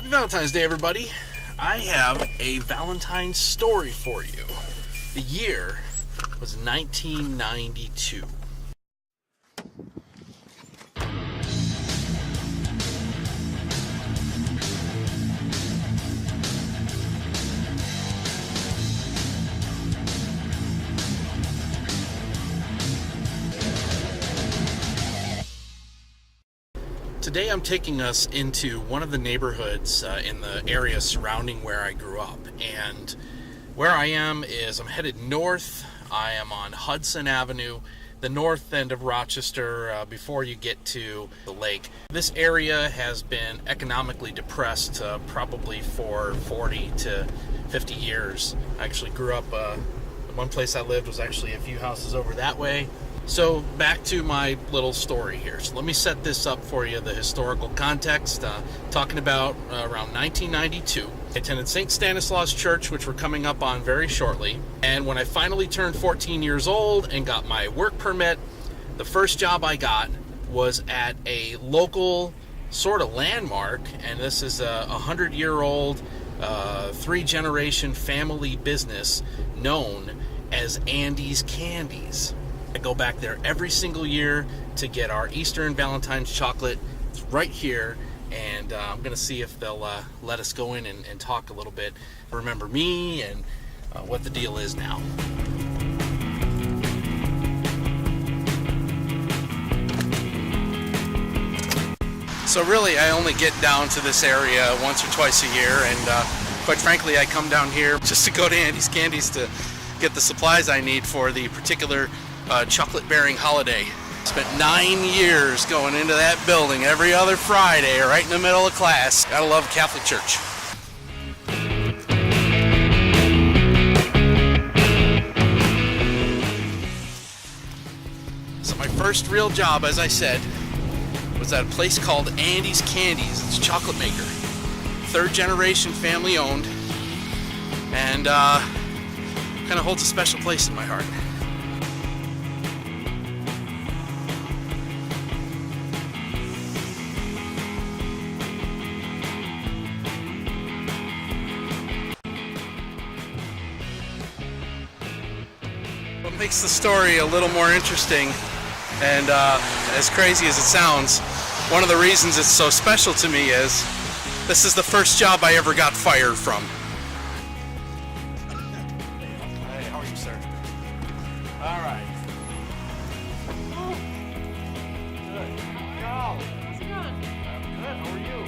Happy Valentine's Day, everybody. I have a Valentine's story for you. The year was 1992. Today I'm taking us into one of the neighborhoods in the area surrounding where I grew up. And where I am is I'm headed north. I am on Hudson Avenue, the north end of Rochester, before you get to the lake. This area has been economically depressed probably for 40 to 50 years. I actually grew up, the one place I lived was actually a few houses over that way. So back to my little story here. So let me set this up for you, the historical context. Talking about around 1992. I attended St. Stanislaus Church, which we're coming up on very shortly. And when I finally turned 14 years old and got my work permit, the first job I got was at a local sort of landmark. And this is a 100-year-old, three-generation family business known as Andy's Candies. I go back there every single year to get our Easter and Valentine's chocolate. It's right here, and I'm going to see if they'll let us go in and talk a little bit. Remember me and what the deal is now. So really, I only get down to this area once or twice a year, and quite frankly, I come down here just to go to Andy's Candies to get the supplies I need for the particular chocolate-bearing holiday. Spent 9 years going into that building every other Friday, right in the middle of class. Gotta love Catholic Church. So my first real job, as I said, was at a place called Andy's Candies. It's a chocolate maker. Third generation, family owned, and kind of holds a special place in my heart. What makes the story a little more interesting, and as crazy as it sounds, one of the reasons it's so special to me is this is the first job I ever got fired from. Hey, how are you, sir? All right. Good. How's it going? I'm good. How are you?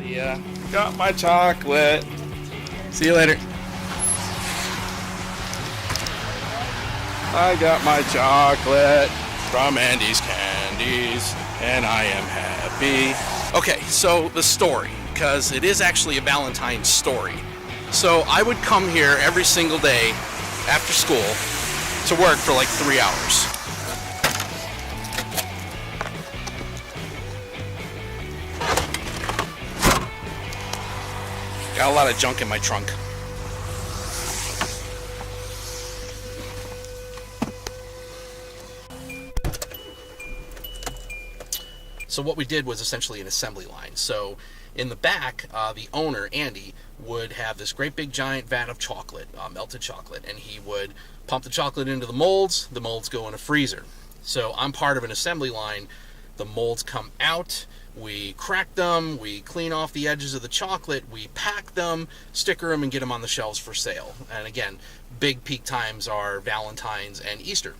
Yeah, got my chocolate. See you later. I got my chocolate from Andy's Candies, and I am happy. Okay, so the story, because it is actually a Valentine's story. So I would come here every single day after school to work for like 3 hours. Got a lot of junk in my trunk. So what we did was essentially an assembly line. So In the back, the owner, Andy, would have this great big giant vat of chocolate, melted chocolate, and he would pump the chocolate into the molds go in a freezer. So I'm part of an assembly line. The molds come out, we crack them, we clean off the edges of the chocolate, we pack them, sticker them, and get them on the shelves for sale. And again, big peak times are Valentine's and Easter.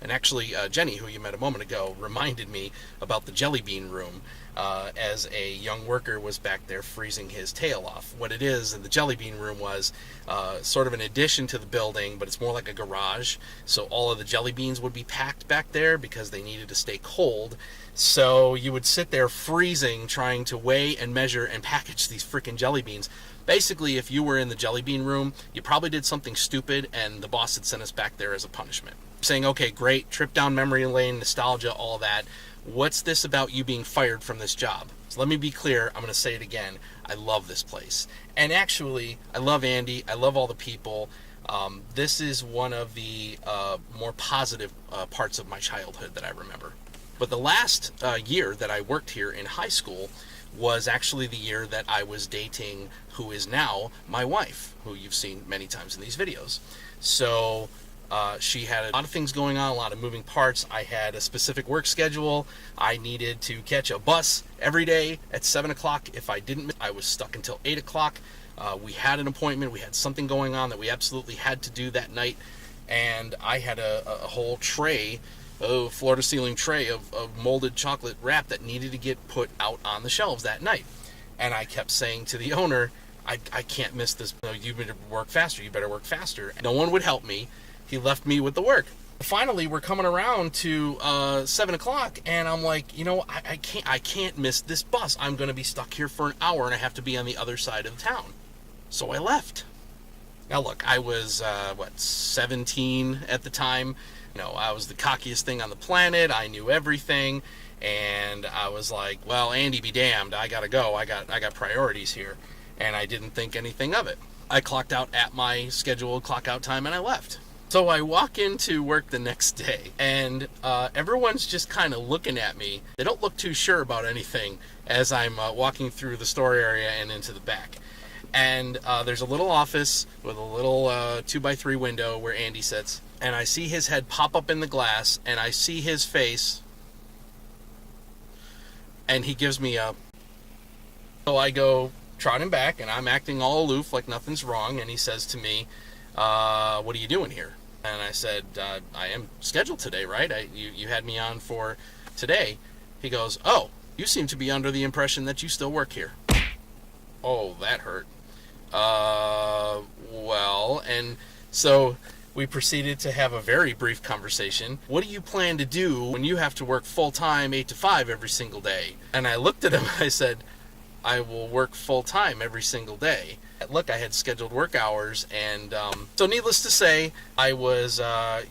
And actually, Jenny, who you met a moment ago, reminded me about the jelly bean room as a young worker was back there freezing his tail off. What it is, in the jelly bean room was sort of an addition to the building, but it's more like a garage. So all of the jelly beans would be packed back there because they needed to stay cold. So you would sit there freezing, trying to weigh and measure and package these freaking jelly beans. Basically, if you were in the jelly bean room, you probably did something stupid, and the boss had sent us back there as a punishment. Saying, okay, great, trip down memory lane, nostalgia, all that. What's this about you being fired from this job? So let me be clear, I'm going to say it again. I love this place. And actually, I love Andy. I love all the people. This is one of the more positive parts of my childhood that I remember. But the last year that I worked here in high school was actually the year that I was dating who is now my wife, who you've seen many times in these videos. So she had a lot of things going on, a lot of moving parts. I had a specific work schedule. I needed to catch a bus every day at 7 o'clock. If I didn't, I was stuck until 8 o'clock. We had an appointment. We had something going on that we absolutely had to do that night. And I had a whole tray, floor-to-ceiling tray of molded chocolate wrap that needed to get put out on the shelves that night. And I kept saying to the owner, I can't miss this. You better work faster. You better work faster. No one would help me. He left me with the work. Finally, we're coming around to 7 o'clock, and I'm like, I can't miss this bus. I'm going to be stuck here for an hour, and I have to be on the other side of town. So I left. Now, look, I was, 17 at the time. I was the cockiest thing on the planet. I knew everything, and I was like, well, Andy be damned. I got to go. I got priorities here, and I didn't think anything of it. I clocked out at my scheduled clock out time, and I left. So I walk into work the next day, and everyone's just kind of looking at me. They don't look too sure about anything as I'm walking through the store area and into the back. And there's a little office with a little 2x3 window where Andy sits, and I see his head pop up in the glass, and I see his face, and he gives me a... So I go trotting back, and I'm acting all aloof like nothing's wrong, and he says to me, what are you doing here? And I said, I am scheduled today, right? You had me on for today. He goes, oh, you seem to be under the impression that you still work here. Oh, that hurt. Well, and so we proceeded to have a very brief conversation. What do you plan to do when you have to work full-time 8 to 5 every single day? And I looked at him, I said, I will work full-time every single day. Look, I had scheduled work hours, and so needless to say, I was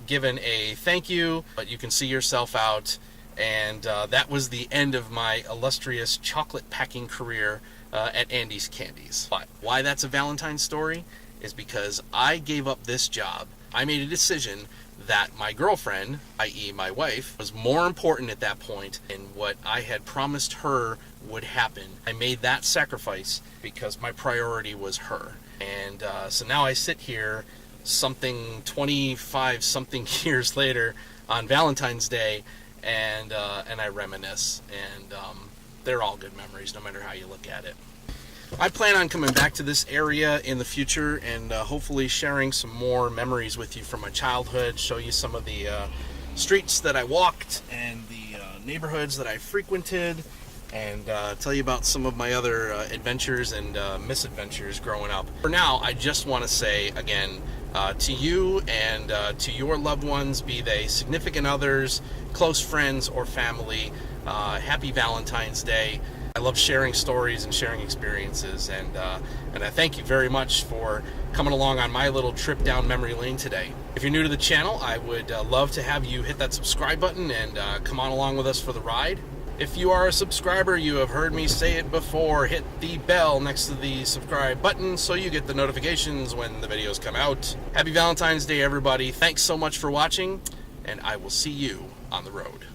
given a thank you, but you can see yourself out, and that was the end of my illustrious chocolate packing career at Andy's Candies. But why that's a Valentine's story is because I gave up this job. I made a decision that my girlfriend, i.e. my wife, was more important at that point than what I had promised her would happen. I made that sacrifice because my priority was her. And so now I sit here 25-something years later on Valentine's Day, and I reminisce. And they're all good memories, no matter how you look at it. I plan on coming back to this area in the future and hopefully sharing some more memories with you from my childhood, show you some of the streets that I walked and the neighborhoods that I frequented, and tell you about some of my other adventures and misadventures growing up. For now, I just want to say again to you and to your loved ones, be they significant others, close friends, or family, happy Valentine's Day. I love sharing stories and sharing experiences, and I thank you very much for coming along on my little trip down memory lane today. If you're new to the channel, I would love to have you hit that subscribe button and come on along with us for the ride. If you are a subscriber, you have heard me say it before, hit the bell next to the subscribe button so you get the notifications when the videos come out. Happy Valentine's Day, everybody. Thanks so much for watching, and I will see you on the road.